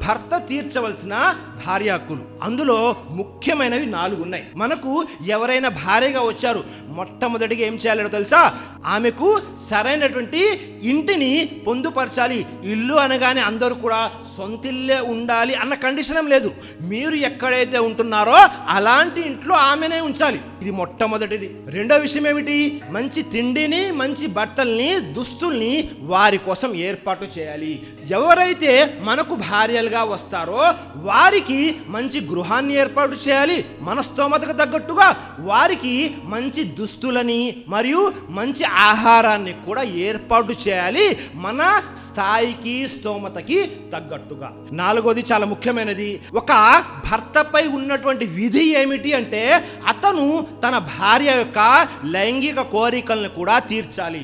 భర్త తీర్చవలసిన భార్య హక్కులు, అందులో ముఖ్యమైనవి 4 ఉన్నాయి. మనకు ఎవరైనా భార్యగా వచ్చారు, మొట్టమొదటిగా ఏం చేయాలో తెలుసా? ఆమెకు సరైనటువంటి ఇంటిని పొందుపరచాలి. ఇల్లు అనగానే అందరూ కూడా సొంతిల్లే ఉండాలి అన్న కండిషన్ లేదు. మీరు ఎక్కడైతే ఉంటున్నారో అలాంటి ఇంట్లో ఆమెనే ఉంచాలి. ఇది మొట్టమొదటిది. రెండో విషయం ఏమిటి? మంచి తిండిని, మంచి బట్టల్ని, దుస్తుల్ని వారి కోసం ఏర్పాటు చేయాలి. ఎవరైతే మనకు భార్యలుగా వస్తారో వారికి మంచి గృహాన్ని ఏర్పాటు చేయాలి. మన స్తోమతకు తగ్గట్టుగా వారికి మంచి దుస్తులని మరియు మంచి ఆహారాన్ని కూడా ఏర్పాటు చేయాలి, మన స్థాయికి స్తోమతకి తగ్గట్టుగా. 4వది చాలా ముఖ్యమైనది. ఒక భర్తపై ఉన్నటువంటి విధి ఏమిటి అంటే అతను తన భార్య యొక్క లైంగిక కోరికలను కూడా తీర్చాలి.